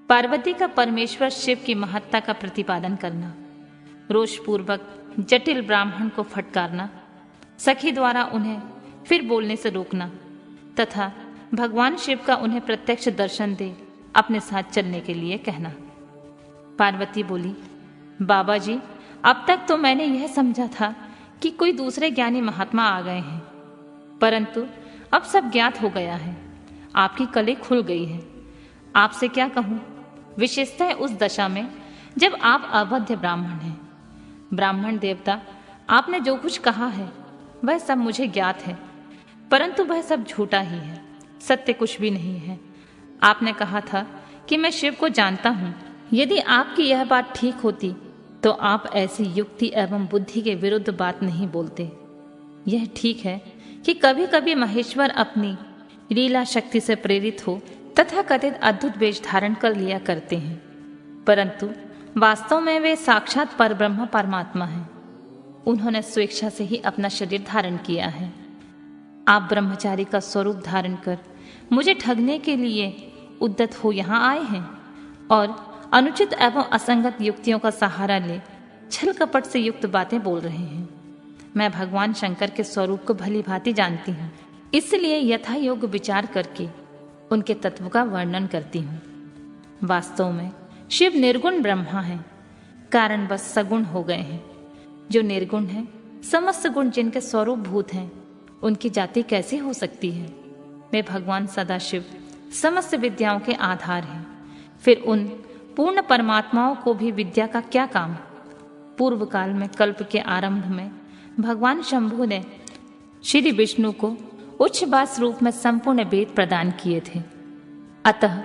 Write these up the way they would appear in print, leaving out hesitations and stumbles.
पार्वती का परमेश्वर शिव की महत्ता का प्रतिपादन करना, रोषपूर्वक जटिल ब्राह्मण को फटकारना, सखी द्वारा उन्हें फिर बोलने से रोकना तथा भगवान शिव का उन्हें प्रत्यक्ष दर्शन दे अपने साथ चलने के लिए कहना। पार्वती बोली, बाबा जी, अब तक तो मैंने यह समझा था कि कोई दूसरे ज्ञानी महात्मा आ गए हैं, परंतु अब सब ज्ञात हो गया है। आपकी कली खुल गई है। आपसे क्या कहूँ, विशेषतः उस दशा में जब आप अवध्य ब्राह्मण हैं। ब्राह्मण देवता, आपने जो कुछ कहा है वह सब मुझे ज्ञात है, परंतु वह सब झूठा ही है, सत्य कुछ भी नहीं है। आपने कहा था कि मैं शिव को जानता हूँ। यदि आपकी यह बात ठीक होती तो आप ऐसी युक्ति एवं बुद्धि के विरुद्ध बात नहीं बोलते। यह ठीक है कि कभी कभी महेश्वर अपनी लीला शक्ति से प्रेरित हो तथा कथित अद्भुत वेश धारण कर लिया करते हैं, परंतु वास्तव में वे साक्षात परब्रह्म परमात्मा हैं। उन्होंने स्वेच्छा से ही अपना शरीर धारण किया है। आप ब्रह्मचारी का स्वरूप धारण कर मुझे ठगने के लिए उद्यत हो यहाँ आए हैं और अनुचित एवं असंगत युक्तियों का सहारा ले छल कपट से युक्त बातें बोल रहे हैं। मैं भगवान शंकर के स्वरूप को भली भांति जानती हूँ, इसलिए यथा योग्य विचार करके उनके तत्व का वर्णन करती हूँ। वास्तव में शिव निर्गुण ब्रह्मा है, कारण बस सगुण हो गए हैं। जो निर्गुण है, समस्त गुण जिनके स्वरूप भूत हैं, उनकी जाति कैसे हो सकती है। वे भगवान सदाशिव समस्त विद्याओं के आधार हैं। फिर उन पूर्ण परमात्माओं को भी विद्या का क्या काम। पूर्व काल में कल्प के आरंभ में भगवान शंभु ने श्री विष्णु को उच्च बास रूप में संपूर्ण वेद प्रदान किए थे। अतः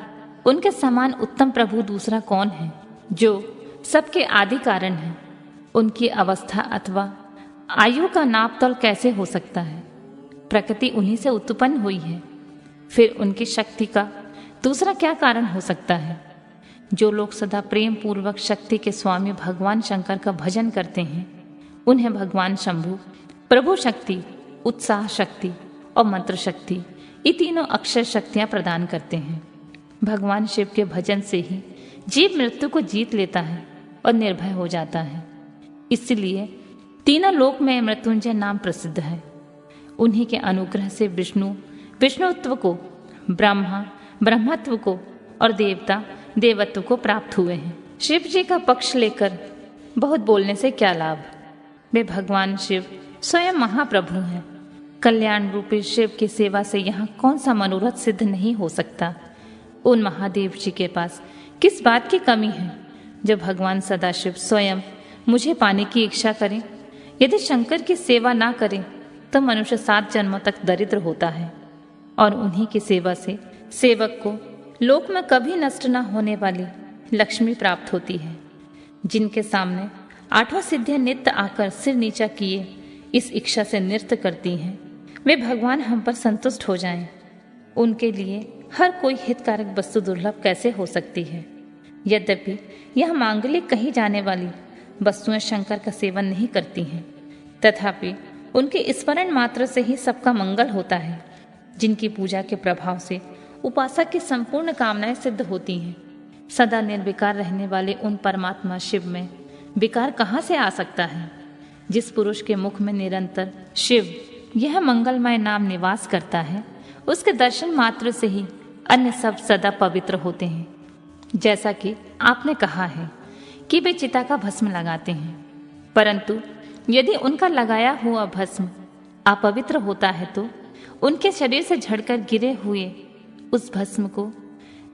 उनके समान उत्तम प्रभु दूसरा कौन है, जो सबके आदि कारण है। उनकी अवस्था अथवा आयु का नापतोल कैसे हो सकता है। प्रकृति उन्हीं से उत्पन्न हुई है, फिर उनकी शक्ति का दूसरा क्या कारण हो सकता है। जो लोग सदा प्रेम पूर्वक शक्ति के स्वामी भगवान शंकर का भजन करते हैं, उन्हें भगवान शंभु प्रभु शक्ति, उत्साह शक्ति और मंत्र शक्ति, ये तीनों अक्षर शक्तियां प्रदान करते हैं। भगवान शिव के भजन से ही जीव मृत्यु को जीत लेता है और निर्भय हो जाता है। इसलिए तीनों लोक में मृत्युंजय नाम प्रसिद्ध है। उन्हीं के अनुग्रह से विष्णु विष्णुत्व को, ब्रह्मा ब्रह्मत्व को और देवता देवत्व को प्राप्त हुए हैं। शिव जी का पक्ष लेकर बहुत बोलने से क्या लाभ। वे भगवान शिव स्वयं महाप्रभु हैं। कल्याण रूपी शिव की सेवा से यहाँ कौन सा मनोरथ सिद्ध नहीं हो सकता। उन महादेव जी के पास किस बात की कमी है जो भगवान सदाशिव स्वयं मुझे पाने की इच्छा करें। यदि शंकर की सेवा ना करें तो मनुष्य 7 जन्मों तक दरिद्र होता है और उन्हीं की सेवा से सेवक को लोक में कभी नष्ट न होने वाली लक्ष्मी प्राप्त होती है। जिनके सामने 8 सिद्धियां नित्य आकर सिर नीचा किए इस इच्छा से नृत्य करती हैं, वे भगवान हम पर संतुष्ट हो जाएं। उनके लिए हर कोई हितकारक वस्तु दुर्लभ कैसे हो सकती है। यद्यपि यह मांगलिक कही जाने वाली वस्तुएं शंकर का सेवन नहीं करती हैं, तथापि उनके स्मरण मात्र से ही सबका मंगल होता है। जिनकी पूजा के प्रभाव से उपासक की संपूर्ण कामनाएं सिद्ध होती हैं। सदा निर्विकार रहने वाले उन परमात्मा शिव में विकार कहाँ से आ सकता है। जिस पुरुष के मुख में निरंतर शिव यह मंगलमय नाम निवास करता है, उसके दर्शन मात्र से ही अन्य सब सदा पवित्र होते हैं। जैसा कि आपने कहा है कि वे चिता का भस्म लगाते हैं, परंतु यदि उनका लगाया हुआ भस्म अपवित्र होता है तो उनके शरीर से झड़कर गिरे हुए उस भस्म को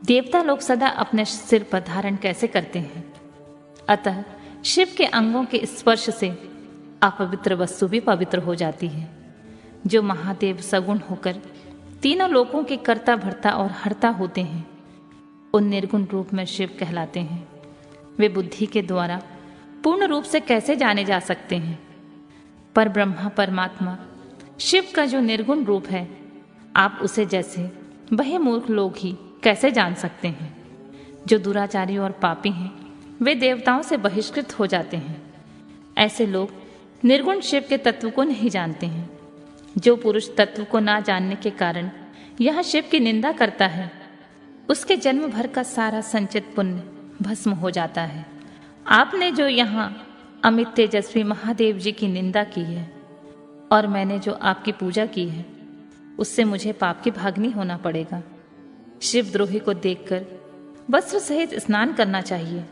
देवता लोग सदा अपने सिर पर धारण कैसे करते हैं। अतः शिव के अंगों के स्पर्श से अपवित्र वस्तु भी पवित्र हो जाती है। जो महादेव सगुण होकर तीनों लोकों के कर्ता भर्ता और हर्ता होते हैं, उन निर्गुण रूप में शिव कहलाते हैं। वे बुद्धि के द्वारा पूर्ण रूप से कैसे जाने जा सकते हैं। पर ब्रह्मा परमात्मा शिव का जो निर्गुण रूप है, आप उसे जैसे वह मूर्ख लोग ही कैसे जान सकते हैं। जो दुराचारी और पापी हैं, वे देवताओं से बहिष्कृत हो जाते हैं। ऐसे लोग निर्गुण शिव के तत्व को नहीं जानते हैं। जो पुरुष तत्व को ना जानने के कारण यह शिव की निंदा करता है, उसके जन्म भर का सारा संचित पुण्य भस्म हो जाता है। आपने जो यहाँ अमित तेजस्वी महादेव जी की निंदा की है और मैंने जो आपकी पूजा की है, उससे मुझे पाप की भागनी होना पड़ेगा। शिवद्रोही को देखकर वस्त्र सहित स्नान करना चाहिए।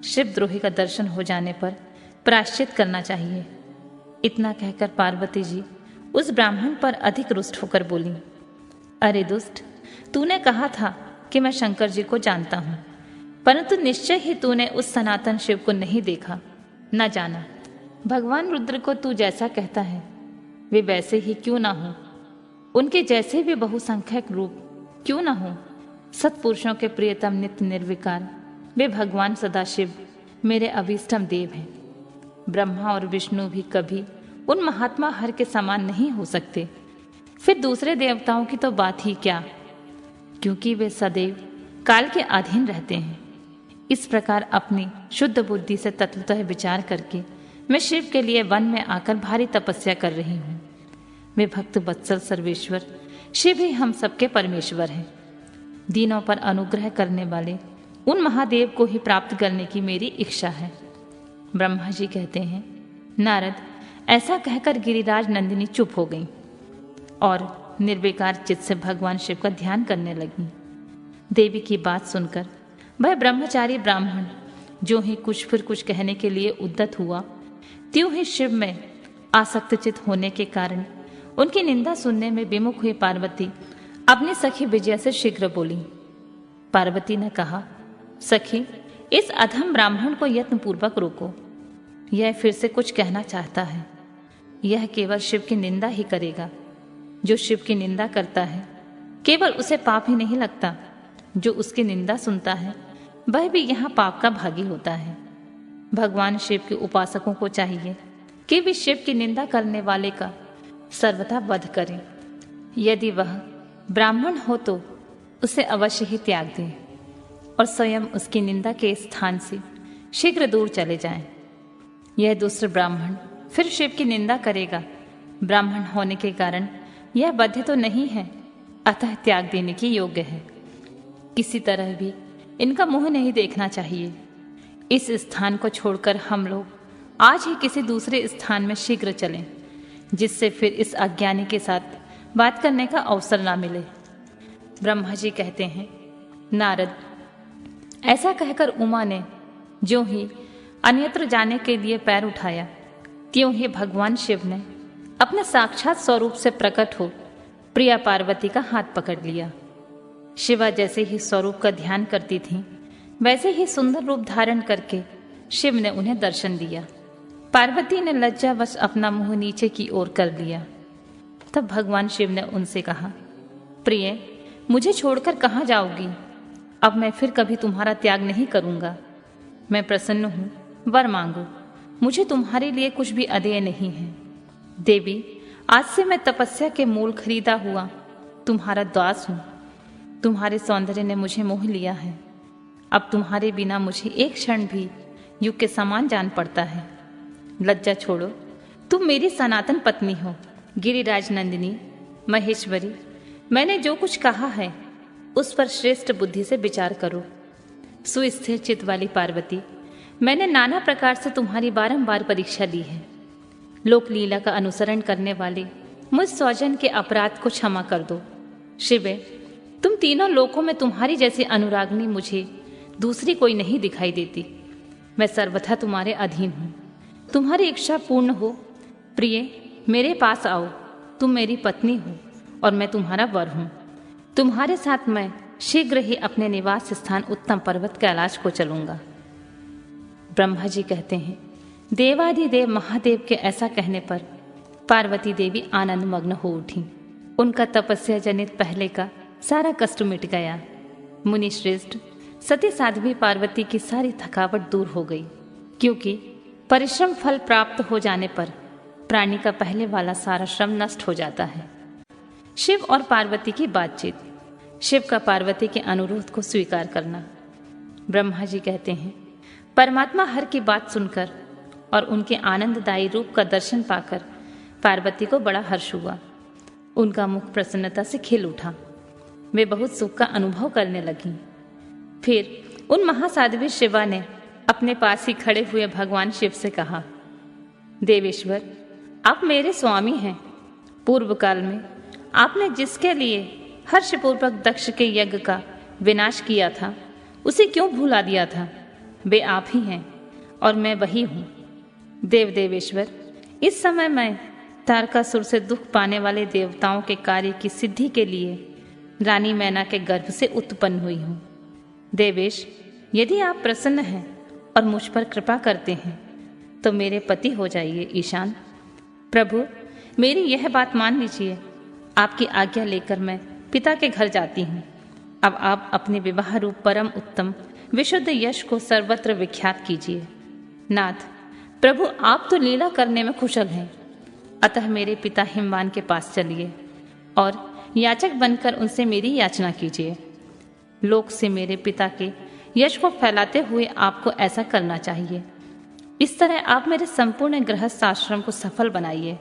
शिवद्रोही का दर्शन हो जाने पर प्रायश्चित करना चाहिए। इतना कहकर पार्वती जी उस ब्राह्मण पर अधिक रुष्ट होकर बोली, अरे दुष्ट, तूने कहा था कि मैं शंकर जी को जानता हूं, परंतु निश्चय ही तूने उस सनातन शिव को नहीं देखा, न जाना। भगवान रुद्र को तू जैसा कहता है वे वैसे ही क्यों ना हो, उनके जैसे भी बहुसंख्यक रूप क्यों ना हो। सत्पुरुषों के प्रियतम नित्य निर्विकार वे भगवान सदाशिव मेरे अभीष्टम देव हैं। ब्रह्मा और विष्णु भी कभी उन महात्मा हर के समान नहीं हो सकते। फिर दूसरे देवताओं की तो बात ही क्या, क्योंकि वे सदैव काल के अधीन रहते हैं। इस प्रकार अपनी शुद्ध बुद्धि से तत्वतः विचार करके मैं शिव के लिए वन में आकर भारी तपस्या कर रही हूँ। वे भक्त वत्सल सर्वेश्वर शिव ही हम सबके परमेश्वर हैं। दीनों पर अनुग्रह करने वाले उन महादेव को ही प्राप्त करने की मेरी इच्छा है। ब्रह्मा जी कहते हैं, नारद, ऐसा कहकर गिरिराज नंदिनी चुप हो गई और निर्विकार चित्त से भगवान शिव का ध्यान करने लगी। देवी की बात सुनकर वह ब्रह्मचारी ब्राह्मण जो ही कुछ फिर कुछ कहने के लिए उद्यत हुआ, त्यों ही शिव में आसक्तचित होने के कारण उनकी निंदा सुनने में विमुख हुई पार्वती अपनी सखी विजया से शीघ्र बोली। पार्वती ने कहा, सखी, इस अधम ब्राह्मण को यत्नपूर्वक रोको। यह फिर से कुछ कहना चाहता है। यह केवल शिव की निंदा ही करेगा। जो शिव की निंदा करता है केवल उसे पाप ही नहीं लगता, जो उसकी निंदा सुनता है वह भी यहाँ पाप का भागी होता है। भगवान शिव के उपासकों को चाहिए कि वे शिव की निंदा करने वाले का सर्वथा वध करें। यदि वह ब्राह्मण हो तो उसे अवश्य ही त्याग दें और स्वयं उसकी निंदा के स्थान से शीघ्र दूर चले जाएं। यह दूसरा ब्राह्मण फिर शिव की निंदा करेगा। ब्राह्मण होने के कारण यह बद्ध तो नहीं है, अतः त्याग देने की योग्य है। किसी तरह भी इनका मुंह नहीं देखना चाहिए। इस स्थान को छोड़कर हम लोग आज ही किसी दूसरे स्थान में शीघ्र चलें, जिससे फिर इस अज्ञानी के साथ बात करने का अवसर ना मिले। ब्रह्मा जी कहते हैं, नारद, ऐसा कहकर उमा ने जो ही अन्यत्र जाने के लिए पैर उठाया, त्यों ही भगवान शिव ने अपने साक्षात स्वरूप से प्रकट हो प्रिया पार्वती का हाथ पकड़ लिया। शिवा जैसे ही स्वरूप का ध्यान करती थीं, वैसे ही सुंदर रूप धारण करके शिव ने उन्हें दर्शन दिया। पार्वती ने लज्जावश अपना मुंह नीचे की ओर कर लिया। तब भगवान शिव ने उनसे कहा, प्रिय, मुझे छोड़कर कहाँ जाओगी? अब मैं फिर कभी तुम्हारा त्याग नहीं करूंगा। मैं प्रसन्न हूँ, वर मांगो। मुझे तुम्हारे लिए कुछ भी अदेय नहीं है। देवी, आज से मैं तपस्या के मूल खरीदा हुआ तुम्हारा दास हूँ। तुम्हारे सौंदर्य ने मुझे मोह लिया है। अब तुम्हारे बिना मुझे एक क्षण भी युग के समान जान पड़ता है। लज्जा छोड़ो, तुम मेरी सनातन पत्नी हो। गिरिराज नंदिनी, महेश्वरी, मैंने जो कुछ कहा है उस पर श्रेष्ठ बुद्धि से विचार करो। सुस्थिर चित्त वाली पार्वती, मैंने नाना प्रकार से तुम्हारी बारंबार परीक्षा ली है। लोक लीला का अनुसरण करने वाले मुझ सौजन के अपराध को क्षमा कर दो। शिवे, तुम तीनों लोकों में तुम्हारी जैसी अनुरागनी मुझे दूसरी कोई नहीं दिखाई देती। मैं सर्वथा तुम्हारे अधीन हूँ। तुम्हारी इच्छा पूर्ण हो। प्रिय, मेरे पास आओ। तुम मेरी पत्नी हो और मैं तुम्हारा वर हूँ। तुम्हारे साथ मैं शीघ्र ही अपने निवास स्थान उत्तम पर्वत कैलाश को चलूंगा। ब्रह्मा जी कहते हैं, देवाधिदेव महादेव के ऐसा कहने पर पार्वती देवी आनंद मग्न हो उठी। उनका तपस्या जनित पहले का सारा कष्ट मिट गया। मुनि श्रेष्ठ, सती साध्वी पार्वती की सारी थकावट दूर हो गई, क्योंकि परिश्रम फल प्राप्त हो जाने पर प्राणी का पहले वाला सारा श्रम नष्ट हो जाता है। शिव और पार्वती की बातचीत। शिव का पार्वती के अनुरोध को स्वीकार करना। ब्रह्मा जी कहते हैं, परमात्मा हर की बात सुनकर और उनके आनंददायी रूप का दर्शन पाकर पार्वती को बड़ा हर्ष हुआ। उनका मुख प्रसन्नता से खिल उठा। वे बहुत सुख का अनुभव करने लगी। फिर उन महासाध्वी शिवा ने अपने पास ही खड़े हुए भगवान शिव से कहा, देवेश्वर, आप मेरे स्वामी हैं। पूर्व काल में आपने जिसके लिए हर्षपूर्वक दक्ष के यज्ञ का विनाश किया था, उसे क्यों भुला दिया था? वे आप ही हैं और मैं वही हूँ। देवेश्वर, इस समय मैं तारकासुर से दुख पाने वाले देवताओं के कार्य की सिद्धि के लिए रानी मैना के गर्भ से उत्पन्न हुई हूँ। देवेश, यदि आप प्रसन्न हैं और मुझ पर कृपा करते हैं तो मेरे पति हो जाइए ईशान। प्रभु, मेरी यह बात मान लीजिए। आपकी आज्ञा लेकर मैं पिता के घर जाती हूँ। अब आप अपने विवाह रूप परम उत्तम विशुद्ध यश को सर्वत्र विख्यात कीजिए। नाथ, प्रभु आप तो लीला करने में कुशल हैं, अतः मेरे पिता हिमवान के पास चलिए और याचक बनकर उनसे मेरी याचना कीजिए। लोक से मेरे पिता के यश को फैलाते हुए आपको ऐसा करना चाहिए। इस तरह आप मेरे संपूर्ण गृहस्थ आश्रम को सफल बनाइए।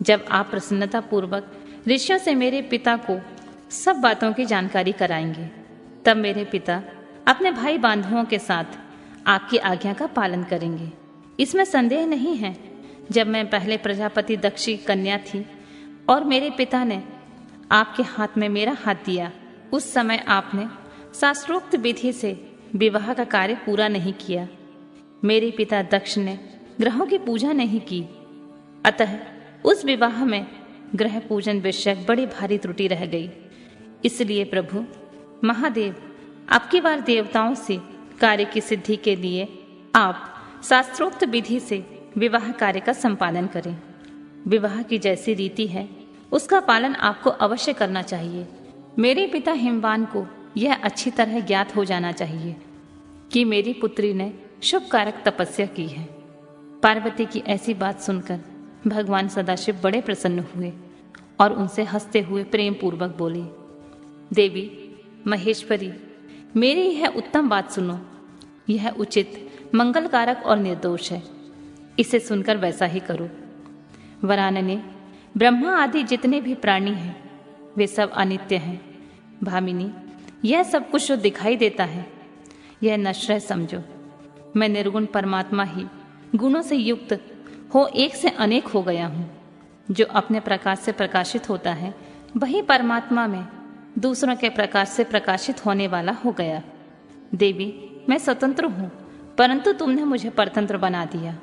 जब आप प्रसन्नता पूर्वक ऋषियों से मेरे पिता को सब बातों की जानकारी कराएंगे, तब मेरे पिता अपने भाई बांधवों के साथ आपकी आज्ञा का पालन करेंगे। इसमें संदेह नहीं है। जब मैं पहले प्रजापति दक्ष की कन्या थी और मेरे पिता ने आपके हाथ में मेरा हाथ दिया, उस समय आपने शास्त्रोक्त विधि से विवाह का कार्य पूरा नहीं किया। मेरे पिता दक्ष ने ग्रहों की पूजा नहीं की, अतः उस विवाह में ग्रह पूजन विषयक बड़ी भारी त्रुटि रह गई। इसलिए प्रभु महादेव, अब की बार देवताओं से कार्य की सिद्धि के लिए आप शास्त्रोक्त विधि से विवाह कार्य का संपादन करें। विवाह की जैसी रीति है उसका पालन आपको अवश्य करना चाहिए। मेरे पिता हिमवान को यह अच्छी तरह ज्ञात हो जाना चाहिए कि मेरी पुत्री ने शुभ कारक तपस्या की है। पार्वती की ऐसी बात सुनकर भगवान सदाशिव बड़े प्रसन्न हुए और उनसे हंसते हुए प्रेम पूर्वक बोले, देवी महेश्वरी, मेरी यह उत्तम बात सुनो। यह उचित, मंगलकारक और निर्दोष है। इसे सुनकर वैसा ही करो। वरानने, ब्रह्मा आदि जितने भी प्राणी हैं वे सब अनित्य हैं। भामिनी, यह सब कुछ जो दिखाई देता है यह नश्वर समझो। मैं निर्गुण परमात्मा ही गुणों से युक्त हो एक से अनेक हो गया हूँ। जो अपने प्रकाश से प्रकाशित होता है वही परमात्मा में दूसरों के प्रकाश से प्रकाशित होने वाला हो गया। देवी, मैं स्वतंत्र हूँ, परंतु तुमने मुझे परतंत्र बना दिया।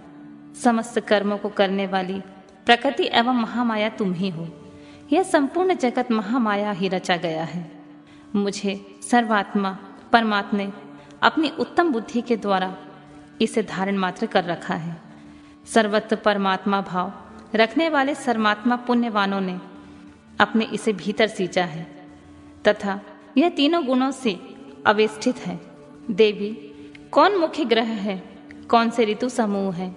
समस्त कर्मों को करने वाली प्रकृति एवं महामाया तुम ही हो। यह संपूर्ण जगत महामाया ही रचा गया है। मुझे सर्वात्मा परमात्मा ने अपनी उत्तम बुद्धि के द्वारा इसे धारण मात्र कर रखा है। सर्वत्र परमात्मा भाव रखने वाले सर्वात्मा पुण्यवानों ने अपने इसे भीतर सींचा है तथा यह तीनों गुणों से अवेष्टित है। देवी, कौन मुख्य ग्रह है, कौन से ऋतु समूह है,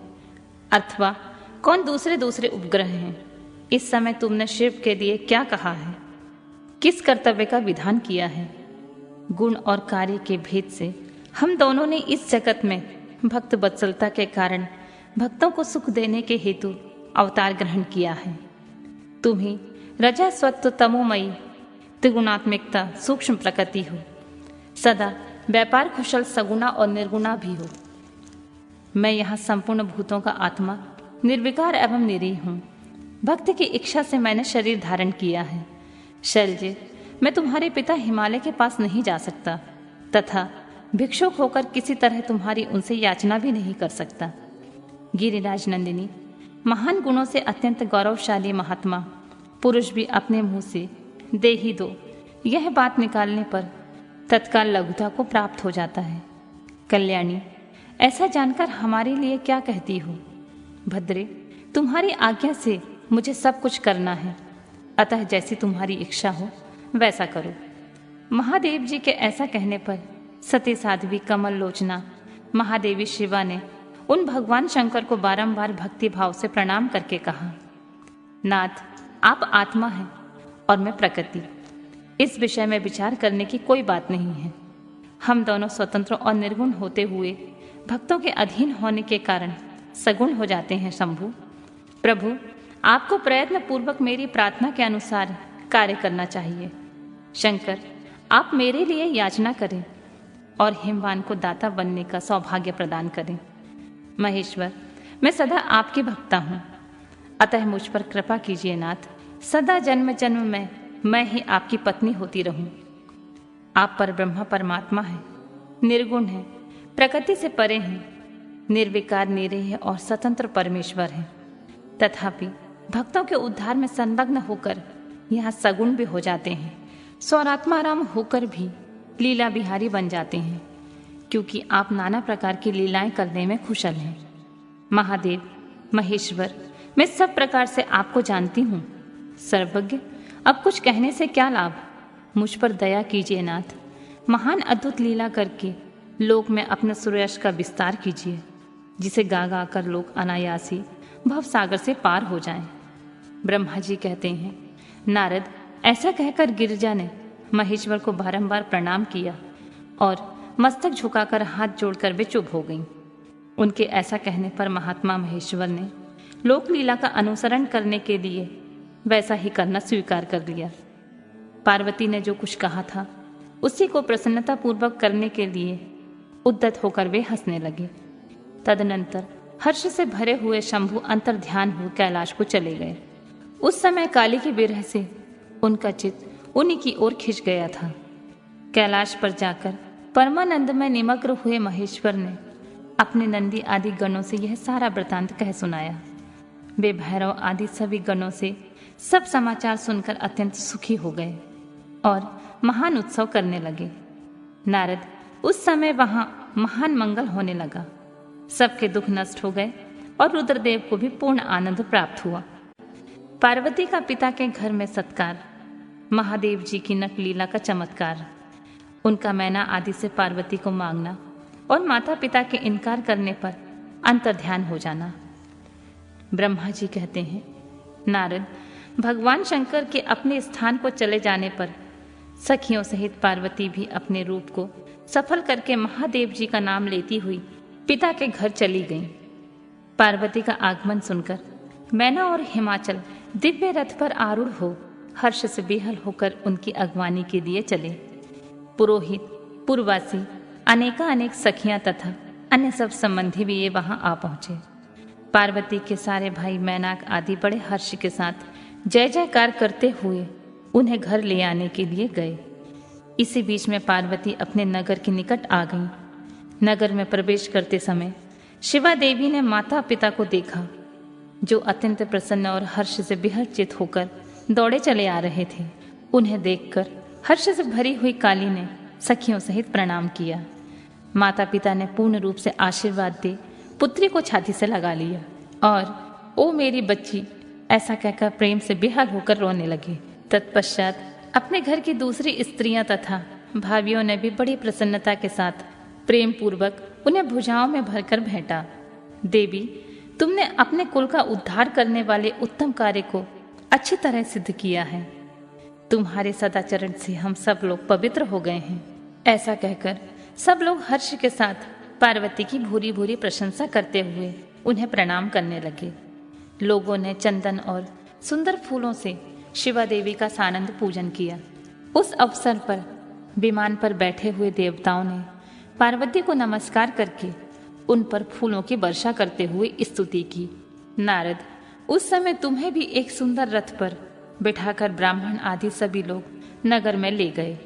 अथवा कौन दूसरे दूसरे उपग्रह हैं? इस समय तुमने शिव के लिए क्या कहा है, किस कर्तव्य का विधान किया है? गुण और कार्य के भेद से हम दोनों ने इस जगत में भक्त वत्सलता के कारण भक्तों को सुख देने के हेतु अवतार ग्रहण किया है। तुम ही रजा स्वत्व तमोमयी त्रिगुणात्मिकता सूक्ष्म प्रकृति हो। सदा व्यापार कुशल सगुणा और निर्गुणा भी हो। मैं यहाँ संपूर्ण भूतों का आत्मा निर्विकार एवं निरीह हूँ। भक्त की इच्छा से मैंने शरीर धारण किया है। शैलजे, मैं तुम्हारे पिता हिमालय के पास नहीं जा सकता तथा भिक्षुक होकर किसी तरह तुम्हारी उनसे याचना भी नहीं कर सकता। गिरिराज नंदिनी, महान गुणों से अत्यंत गौरवशाली महात्मा पुरुष भी अपने मुंह से दे ही दो यह बात निकालने पर तत्काल लघुता को प्राप्त हो जाता है। कल्याणी, ऐसा जानकर हमारे लिए क्या कहती हो? भद्रे, तुम्हारी आज्ञा से मुझे सब कुछ करना है, अतः जैसी तुम्हारी इच्छा हो वैसा करो। महादेव जी के ऐसा कहने पर सती साध्वी कमल लोचना महादेवी शिवा ने उन भगवान शंकर को बारंबार भक्ति भाव से प्रणाम करके कहा, नाथ, आप आत्मा हैं और मैं प्रकृति। इस विषय में विचार करने की कोई बात नहीं है। हम दोनों स्वतंत्र और निर्गुण होते हुए भक्तों के अधीन होने के कारण सगुण हो जाते हैं। शंभु, प्रभु, आपको प्रयत्न पूर्वक मेरी प्रार्थना के अनुसार कार्य करना चाहिए। शंकर, आप मेरे लिए याचना करें और हिमवान को दाता बनने का सौभाग्य प्रदान करें। महेश्वर, मैं सदा आपकी भक्ता हूँ, अतः मुझ पर कृपा कीजिए नाथ। सदा जन्म जन्म में मैं ही आपकी पत्नी होती रहूं। आप पर ब्रह्मा परमात्मा है, निर्गुण है, प्रकृति से परे हैं, निर्विकार निरेह और स्वतंत्र परमेश्वर हैं। तथापि भक्तों के उद्धार में संलग्न होकर यहाँ सगुण भी हो जाते हैं, स्वरात्माराम होकर भी लीला बिहारी बन जाते हैं, क्योंकि आप नाना प्रकार की लीलाएं करने में कुशल हैं। महादेव, महेश्वर, मैं सब प्रकार से आपको जानती हूँ। सर्वज्ञ, अब कुछ कहने से क्या लाभ, मुझ पर दया कीजिए नाथ। महान अद्भुत लीला करके लोक में अपने सूर्ययश का विस्तार कीजिए, जिसे गा गा कर लोग अनायासी भव सागर से पार हो जाएं। ब्रह्मा जी कहते हैं, नारद, ऐसा कहकर गिरिजा ने महेश्वर को बारंबार प्रणाम किया और मस्तक झुकाकर हाथ जोड़कर वे चुप हो गईं। उनके ऐसा कहने पर महात्मा महेश्वर ने लोकलीला का अनुसरण करने के लिए वैसा ही करना स्वीकार कर लिया। पार्वती ने जो कुछ कहा था उसी को प्रसन्नता पूर्वक करने के लिए उद्यत होकर वे हंसने लगे। तदनंतर हर्ष से भरे हुए शंभु अंतर ध्यान हुए कैलाश को चले गए। उस समय काली की विरह से उनका चित्त उन्हीं की ओर खिंच गया था। कैलाश पर जाकर परमानंद में निमग्न हुए महेश्वर ने अपने नंदी आदि गणों से यह सारा वृतांत कह सुनाया। वे भैरव आदि सभी गणों से सब समाचार सुनकर अत्यंत सुखी हो गए और महान उत्सव करने लगे। नारद, उस समय वहां महान मंगल होने लगा। सबके दुख नष्ट हो गए और रुद्रदेव को भी पूर्ण आनंद प्राप्त हुआ। पार्वती का पिता के घर में सत्कार, महादेव जी की नटलीला का चमत्कार, उनका मैना आदि से पार्वती को मांगना और माता पिता के इनकार करने पर अंतर्ध्यान हो जाना। ब्रह्मा जी कहते हैं, नारद, भगवान शंकर के अपने स्थान को चले जाने पर सखियों सहित पार्वती भी अपने रूप को सफल करके महादेव जी का नाम लेती हुई पिता के घर चली गईं। पार्वती का आगमन सुनकर मैना और हिमाचल दिव्य रथ पर आरूढ़ हो हर्ष से बेहल होकर उनकी अगवानी के लिए चले। पुरोहित, पुरवासी, अनेक सखियां तथा अन्य सब संबंधी भी ये वहां आ पहुंचे। पार्वती के सारे भाई मैनाक आदि बड़े हर्ष के साथ जय जयकार करते हुए उन्हें घर ले आने के लिए गए। इसी बीच में पार्वती अपने नगर के निकट आ गईं। नगर में प्रवेश करते समय शिवा देवी ने माता पिता को देखा, जो अत्यंत प्रसन्न और हर्ष से बेहद चित होकर दौड़े चले आ रहे थे। उन्हें देखकर हर्ष से भरी हुई काली ने सखियों सहित प्रणाम किया। माता पिता ने पूर्ण रूप से आशीर्वाद दे पुत्री को छाती से लगा लिया और ओ मेरी बच्ची ऐसा कहकर प्रेम से बेहाल होकर रोने लगे। तत्पश्चात अपने घर की दूसरी स्त्रियां तथा भाभियों ने भी बड़ी प्रसन्नता के साथ प्रेम पूर्वक उन्हें भुजाओं में भरकर भेंटा। देवी, तुमने अपने कुल का उद्धार करने वाले उत्तम कार्य को अच्छी तरह सिद्ध किया है। तुम्हारे सदाचरण से हम सब लोग पवित्र हो गए हैं। ऐसा कहकर सब लोग हर्ष के साथ पार्वती की भूरी भूरी प्रशंसा करते हुए उन्हें प्रणाम करने लगे। लोगों ने चंदन और सुंदर फूलों से शिवा देवी का सानंद पूजन किया। उस अवसर पर विमान पर बैठे हुए देवताओं ने पार्वती को नमस्कार करके उन पर फूलों की वर्षा करते हुए स्तुति की। नारद, उस समय तुम्हें भी एक सुंदर रथ पर बिठाकर ब्राह्मण आदि सभी लोग नगर में ले गए।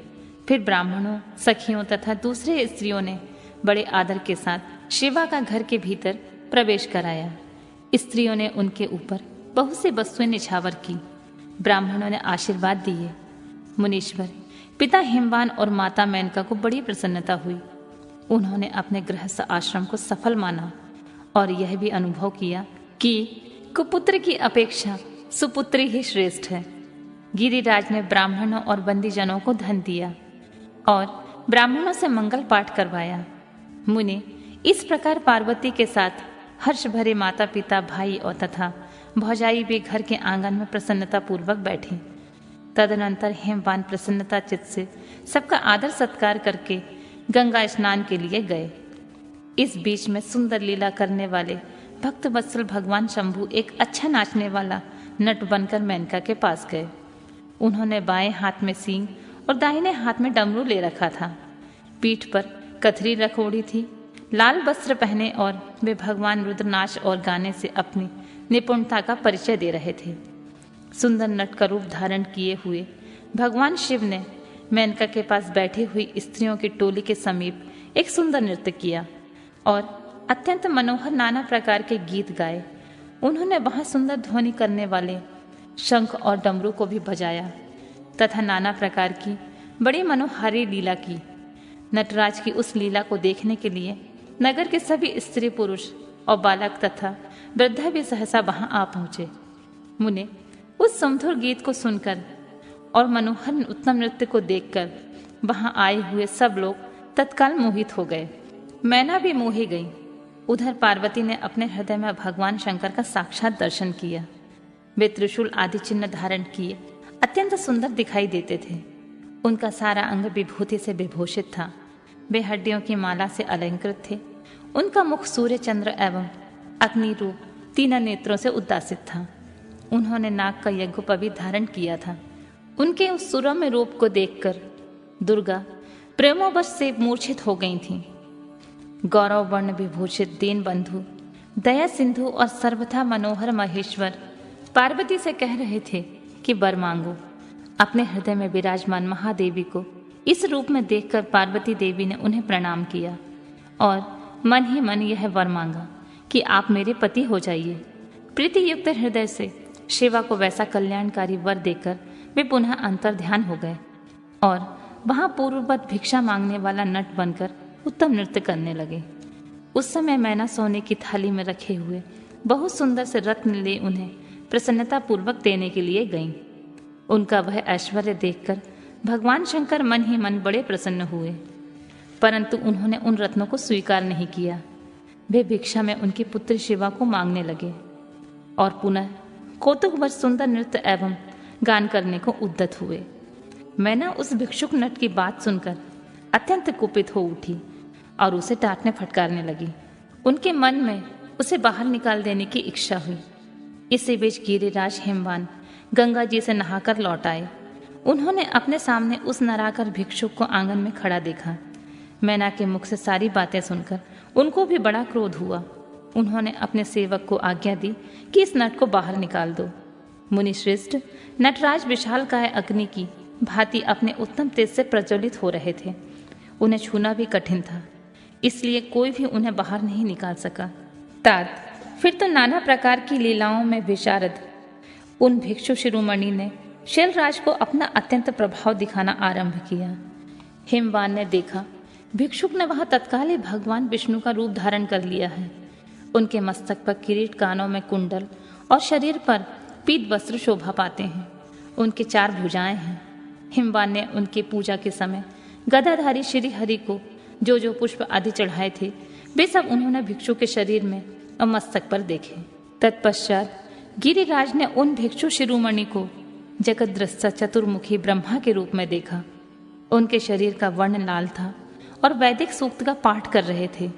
फिर ब्राह्मणों, सखियों तथा दूसरे स्त्रियों ने बड़े आदर के साथ शिवा का घर के भीतर प्रवेश कराया। स्त्रियों ने उनके ऊपर बहुत सी वस्तुएं निछावर की। ब्राह्मणों ने आशीर्वाद दिए। मुनीश्वर, पिता हिमवान और माता मेनका को बड़ी प्रसन्नता हुई। उन्होंने अपने गृहस्थ आश्रम को सफल माना और यह भी अनुभव किया कि कुपुत्र की अपेक्षा सुपुत्री ही श्रेष्ठ है। गिरिराज ने ब्राह्मणों और बंदीजनों को धन दिया और ब्राह्मणों से मंगल पाठ करवाया। मुनि, इस प्रकार पार्वती के साथ हर्ष भरे माता पिता, भाई और तथा भौजाई भी घर के आंगन में प्रसन्नता पूर्वक बैठे। तदनंतर हेमवान प्रसन्नता चित्त से सबका आदर सत्कार करके गंगा स्नान के लिए गए। इस बीच में सुंदर लीला करने वाले भक्त वत्सल भगवान शंभु एक अच्छा नाचने वाला नट बनकर मेनका के पास गए। उन्होंने बाएं हाथ में सींग और दाहिने हाथ में डमरू ले रखा था। पीठ पर कथरी रख ओढ़ी थी, लाल वस्त्र पहने, और वे भगवान रुद्र नाच और गाने से अपनी निपुणता का परिचय दे रहे थे। सुंदर नट का रूप धारण किए हुए भगवान शिव ने मेनका के पास बैठी हुई स्त्रियों की टोली के समीप एक सुंदर नृत्य किया और अत्यंत मनोहर नाना प्रकार के गीत गाए। उन्होंने वहां सुंदर ध्वनि करने वाले शंख और डमरू को भी बजाया तथा नाना प्रकार की बड़ी मनोहारी लीला की। नटराज की उस लीला को देखने के लिए नगर के सभी स्त्री पुरुष और बालक तथा वृद्धा भी सहसा वहां आ पहुंचे। मुने उस सुमधुर गीत को सुनकर और मनोहर उत्तम नृत्य को देखकर वहां आए हुए सब लोग तत्काल मोहित हो गए। मैना भी मोही गई। उधर पार्वती ने अपने हृदय में भगवान शंकर का साक्षात दर्शन किया। वे त्रिशूल आदि चिन्ह धारण किए अत्यंत सुंदर दिखाई देते थे। उनका सारा अंग विभूति से विभूषित था। वे हड्डियों की माला से अलंकृत थे। उनका मुख सूर्य, चंद्र एवं अग्नि रूप तीन नेत्रों से उद्दासित था। उन्होंने नाग का यज्ञोपवीत धारण किया था। उनके उस सुरम्य रूप को देखकर दुर्गा प्रेमोवश से मूर्छित हो गई थीं। गौरव वर्ण विभूषित दीन बंधु, दया सिंधु और सर्वथा मनोहर महेश्वर पार्वती से कह रहे थे कि वर मांगो। अपने हृदय में विराजमान महादेवी को इस रूप में देखकर पार्वती देवी ने उन्हें प्रणाम किया और मन ही मन यह वर मांगा कि आप मेरे पति हो जाइए। प्रीति युक्त हृदय से शिवा को वैसा कल्याणकारी वर देकर वे पुनः अंतर्ध्यान हो गए और वहां पूर्ववत भिक्षा मांगने वाला नट बनकर उत्तम नृत्य करने लगे। उस समय मैना सोने की थाली में रखे हुए बहुत सुंदर से रत्न ले उन्हें प्रसन्नता पूर्वक देने के लिए गईं। उनका वह ऐश्वर्य देखकर भगवान शंकर मन ही मन बड़े प्रसन्न हुए, परंतु उन्होंने उन रत्नों को स्वीकार नहीं किया। वे भिक्षा में उनकी पुत्री शिवा को मांगने लगे और पुनः कौतुकवश सुंदर नृत्य एवं गान करने को उद्यत हुए। मैना उस भिक्षुक नट की बात सुनकर अत्यंत कुपित हो उठी और उसे डांटने फटकारने लगी। उनके मन में उसे बाहर निकाल देने की इच्छा हुई। इसी बीच गिरिराज हिमवान गंगा जी से नहाकर लौट आए। उन्होंने अपने सामने उस नराकर भिक्षुक को आंगन में खड़ा देखा। मैना के मुख से सारी बातें सुनकर उनको भी बड़ा क्रोध हुआ। उन्होंने अपने सेवक को आज्ञा दी कि इस नट को बाहर निकाल दो। मुनि श्रेष्ठ नटराज विशालकाय अग्नि की भांति अपने उत्तम तेज से प्रज्वलित हो रहे थे। उन्हें छूना भी कठिन था, इसलिए कोई भी उन्हें बाहर नहीं निकाल सका। तात फिर तो नाना प्रकार की लीलाओं में विशारद उन भिक्षु शिरोमणि ने शैलराज को अपना अत्यंत प्रभाव दिखाना आरंभ किया। हिमवान ने देखा भिक्षुक ने वहां तत्काल ही भगवान विष्णु का रूप धारण कर लिया है। उनके मस्तक पर किरीट, कानों में कुंडल और शरीर पर पीत वस्त्र शोभा पाते हैं। उनके 4 भुजाएं हैं। हिमवान ने उनकी पूजा के समय गदाधारी श्री हरि को जो पुष्प आदि चढ़ाए थे वे सब उन्होंने भिक्षु के शरीर में और मस्तक पर देखे। तत्पश्चात गिरिराज ने उन भिक्षु शिरोमणि को जगद्रष्टा चतुर्मुखी ब्रह्मा के रूप में देखा। उनके शरीर का वर्ण लाल था और वैदिक सूक्त का पाठ कर रहे थे।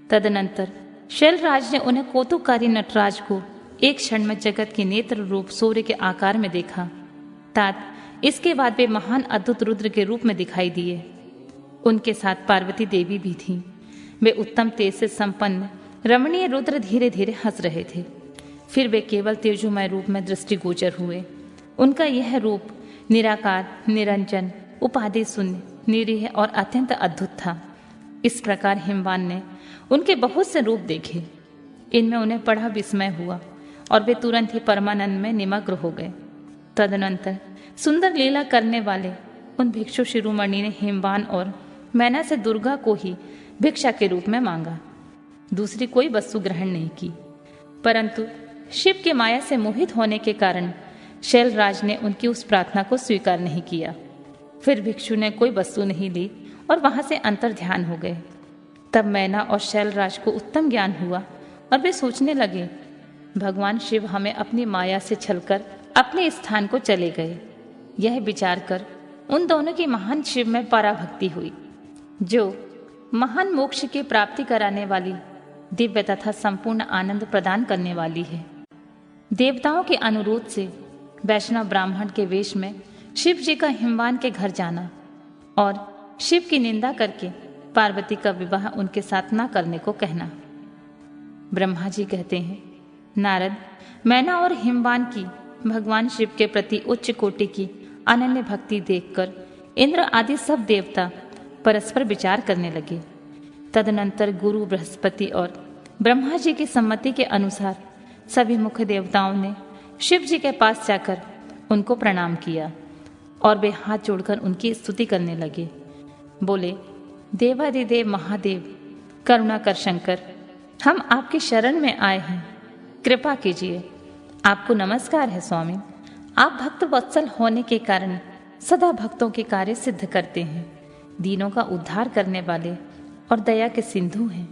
तदनंतर शैलराज ने उन्हें कौतुककारी नटराज को एक क्षण में जगत के नेत्र रूप सूर्य के आकार में देखा। तात इसके बाद वे महान अद्भुत रुद्र के रूप में दिखाई दिए। उनके साथ पार्वती देवी भी थीं। वे उत्तम तेज से संपन्न रमणीय रुद्र धीरे धीरे हंस रहे थे। फिर वे केवल तेजोमय रूप में दृष्टिगोचर हुए। उनका यह रूप निराकार, निरंजन, उपाधि शून्य, निरीह और अत्यंत अद्भुत था। इस प्रकार हिमवान ने उनके बहुत से रूप देखे। इनमें उन्हें बड़ा विस्मय हुआ और वे तुरंत ही परमानंद में निमग्न हो गए। तदनंतर सुंदर लीला करने वाले उन भिक्षु शिरोमणि ने हिमवान और मैना से दुर्गा को ही भिक्षा के रूप में मांगा। दूसरी कोई वस्तु ग्रहण नहीं की, परंतु शिव के माया से मोहित होने के कारण शैलराज ने उनकी उस प्रार्थना को स्वीकार नहीं किया। फिर भिक्षु ने कोई वस्तु नहीं ली और वहां से अंतर्ध्यान हो गए। तब मैना और शैलराज को उत्तम ज्ञान हुआ और वे सोचने लगे, भगवान शिव हमें अपनी माया से छलकर अपने स्थान को चले गए। यह विचार कर उन दोनों की महान शिव में पराभक्ति हुई, जो महान मोक्ष की प्राप्ति कराने वाली, दिव्य तथा संपूर्ण आनंद प्रदान करने वाली है। देवताओं के अनुरोध से वैष्णव ब्राह्मण के वेश में शिव जी का हिमवान के घर जाना और शिव की निंदा करके पार्वती का विवाह उनके साथ ना करने को कहना। ब्रह्मा जी कहते हैं, नारद, मैना और हिमवान की भगवान शिव के प्रति उच्च कोटि की अनन्य भक्ति देखकर इंद्र आदि सब देवता परस्पर विचार करने लगे। तदनंतर गुरु बृहस्पति और ब्रह्मा जी की सम्मति के अनुसार सभी मुख्य देवताओं ने शिव जी के पास जाकर उनको प्रणाम किया और वे हाथ जोड़कर उनकी स्तुति करने लगे। बोले, देवादिदेव महादेव, करुणाकर शंकर, हम आपकी शरण में आए हैं, कृपा कीजिए। आपको नमस्कार है स्वामी। आप भक्त वत्सल होने के कारण सदा भक्तों के कार्य सिद्ध करते हैं, दीनों का उद्धार करने वाले और दया के सिंधु हैं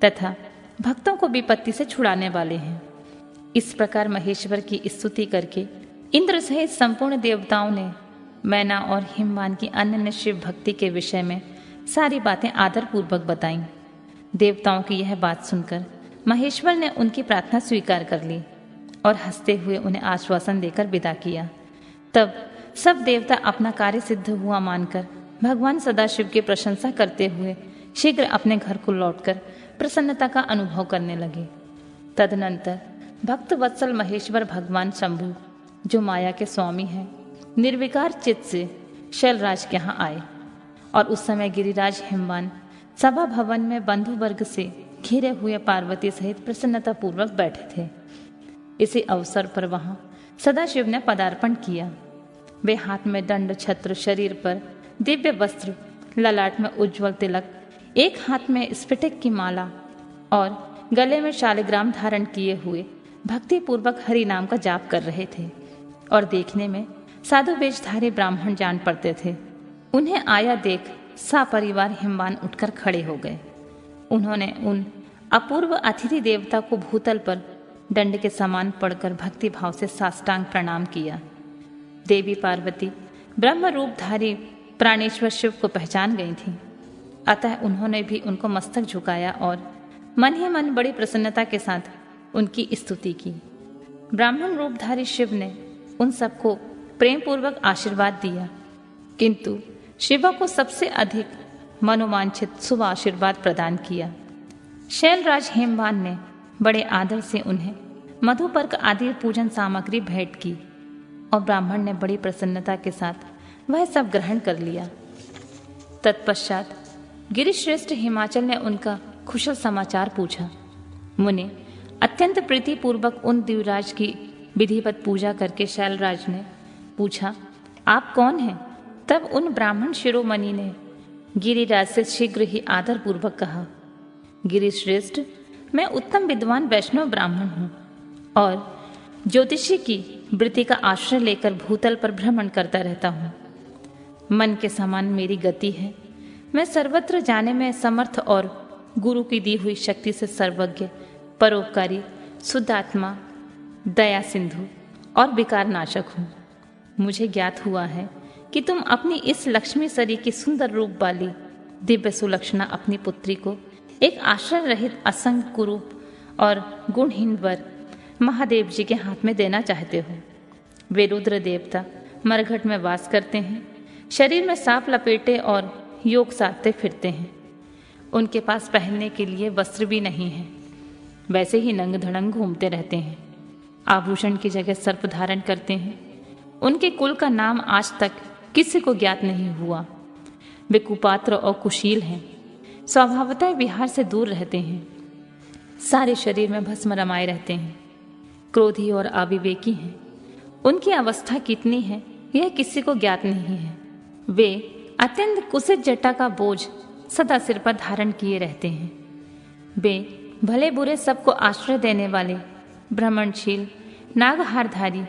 तथा भक्तों को विपत्ति से छुड़ाने वाले हैं। इस प्रकार महेश्वर की स्तुति करके इंद्र सहित संपूर्ण देवताओं ने मैना और हिमवान की अनन्य शिव भक्ति के विषय में सारी बातें आदर पूर्वक बताईं। देवताओं की यह बात सुनकर महेश्वर ने उनकी प्रार्थना स्वीकार कर ली और हंसते हुए उन्हें आश्वासन देकर विदा किया। तब सब देवता अपना कार्य सिद्ध हुआ मानकर भगवान सदाशिव की प्रशंसा करते हुए शीघ्र अपने घर को लौटकर प्रसन्नता का अनुभव करने लगे। तदनंतर भक्त वत्सल महेश्वर भगवान शंभु, जो माया के स्वामी हैं, निर्विकार चित्त से शैलराज के यहाँ आए और उस समय गिरिराज हिमवान सभा भवन में बंधु वर्ग से घिरे हुए पार्वती सहित प्रसन्नता पूर्वक बैठे थे। इसी अवसर पर वहां सदाशिव ने पदार्पण किया। वे हाथ में दंड छत्र, शरीर पर दिव्य वस्त्र, ललाट में उज्ज्वल तिलक, एक हाथ में स्फटिक की माला और गले में शालिग्राम धारण किए हुए भक्ति पूर्वक हरि नाम का जाप कर रहे थे और देखने में साधु वेशधारी ब्राह्मण जान पड़ते थे। उन्हें आया देख सपरिवार हिमवान उठकर खड़े हो गए। उन्होंने उन अपूर्व अतिथि देवता को भूतल पर दंड के समान पड़कर भक्ति भाव से साष्टांग प्रणाम किया। देवी पार्वती ब्रह्म रूपधारी प्राणेश्वर शिव को पहचान गई थीं, अतः उन्होंने भी उनको मस्तक झुकाया और मन ही मन बड़ी प्रसन्नता के साथ उनकी स्तुति की। ब्राह्मण रूपधारी शिव ने उन सबको प्रेम पूर्वक आशीर्वाद दिया, किंतु शिवा को सबसे अधिक मनोवांछित शुभ आशीर्वाद प्रदान किया। शैलराज हेमवान ने बड़े आदर से उन्हें मधुपर्क आदि पूजन सामग्री भेंट की और ब्राह्मण ने बड़ी प्रसन्नता के साथ वह सब ग्रहण कर लिया। तत्पश्चात गिरिश्रेष्ठ हिमाचल ने उनका कुशल समाचार पूछा। मुनि अत्यंत प्रीतिपूर्वक उन दिव्यराज की विधिवत पूजा करके शैलराज ने पूछा, आप कौन हैं? तब उन ब्राह्मण शिरोमणि ने गिरिराज से शीघ्र ही आदर पूर्वक कहा, गिरिश्रेष्ठ, मैं उत्तम विद्वान वैष्णव ब्राह्मण हूँ और ज्योतिषी की वृत्ति का आश्रय लेकर भूतल पर भ्रमण करता रहता हूँ। मन के समान मेरी गति है। मैं सर्वत्र जाने में समर्थ और गुरु की दी हुई शक्ति से सर्वज्ञ, परोपकारी, शुद्धात्मा, दया सिंधु और विकार नाशक हूँ। मुझे ज्ञात हुआ है कि तुम अपनी इस लक्ष्मी सरी की सुंदर रूप वाली दिव्य सुलक्षणा अपनी पुत्री को एक आश्रय रहित असंग कुरूप और गुणहीन वर महादेव जी के हाथ में देना चाहते हो। वे रुद्र देवता मरघट में वास करते हैं, शरीर में सांप लपेटे और योग साधते फिरते हैं। उनके पास पहनने के लिए वस्त्र भी नहीं है, वैसे ही नंग धड़ंग घूमते रहते हैं। आभूषण की जगह सर्प धारण करते हैं। उनके कुल का नाम आज तक किसी को ज्ञात नहीं हुआ। वे कुपात्र और कुशील हैं, स्वभावतः विहार से दूर रहते हैं, सारे शरीर में भस्म रमाए रहते हैं, क्रोधी और अविवेकी हैं। उनकी अवस्था कितनी है यह किसी को ज्ञात नहीं है। वे अत्यंत कुसित जटा का बोझ सदा सिर पर धारण किए रहते हैं। वे भले बुरे सबको आश्रय देने वाले, भ्रमणशील, नागहारधारी,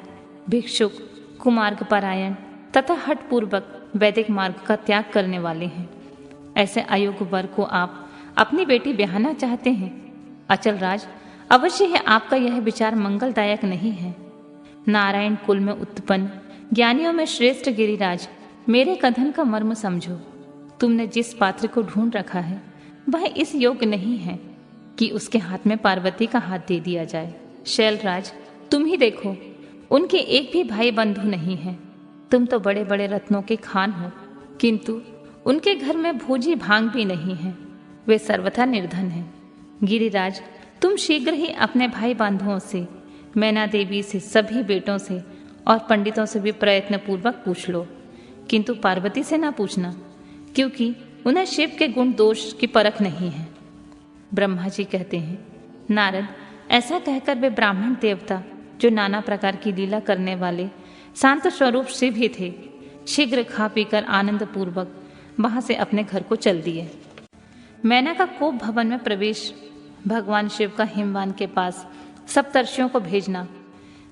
भिक्षुक, कुमार्ग परायण तथा हठपूर्वक वैदिक मार्ग का त्याग करने वाले हैं। ऐसे अयोग्य वर को आप अपनी बेटी ब्याहना चाहते हैं। अचल राज, अवश्य है आपका यह विचार मंगलदायक नहीं है। नारायण कुल में उत्पन्न ज्ञानियों में श्रेष्ठ गिरिराज, मेरे कथन का मर्म समझो। तुमने जिस पात्र को ढूंढ रखा है वह इस योग्य नहीं है कि उसके हाथ में पार्वती का हाथ दे दिया जाए। शैलराज, तुम ही देखो, उनके एक भी भाई बंधु नहीं है तुम तो बड़े बड़े रत्नों के खान हो, किंतु उनके घर में भूजी भांग भी नहीं है। वे सर्वथा निर्धन हैं। गिरिराज, तुम शीघ्र ही अपने भाई बंधुओं से, मैना देवी से, सभी बेटों से और पंडितों से भी प्रयत्न पूर्वक पूछ लो, किंतु पार्वती से ना पूछना, क्योंकि उन्हें शिव के गुण दोष की परख नहीं है। ब्रह्मा जी कहते हैं, नारद, ऐसा कहकर वे ब्राह्मण देवता, जो नाना प्रकार की लीला करने वाले शांत स्वरूप शिव ही थे, शीघ्र खा पीकर आनंद पूर्वक वहां से अपने घर को चल दिए। मैना का कोप भवन में प्रवेश, भगवान शिव का हिमवान के पास सप्तर्षियों को भेजना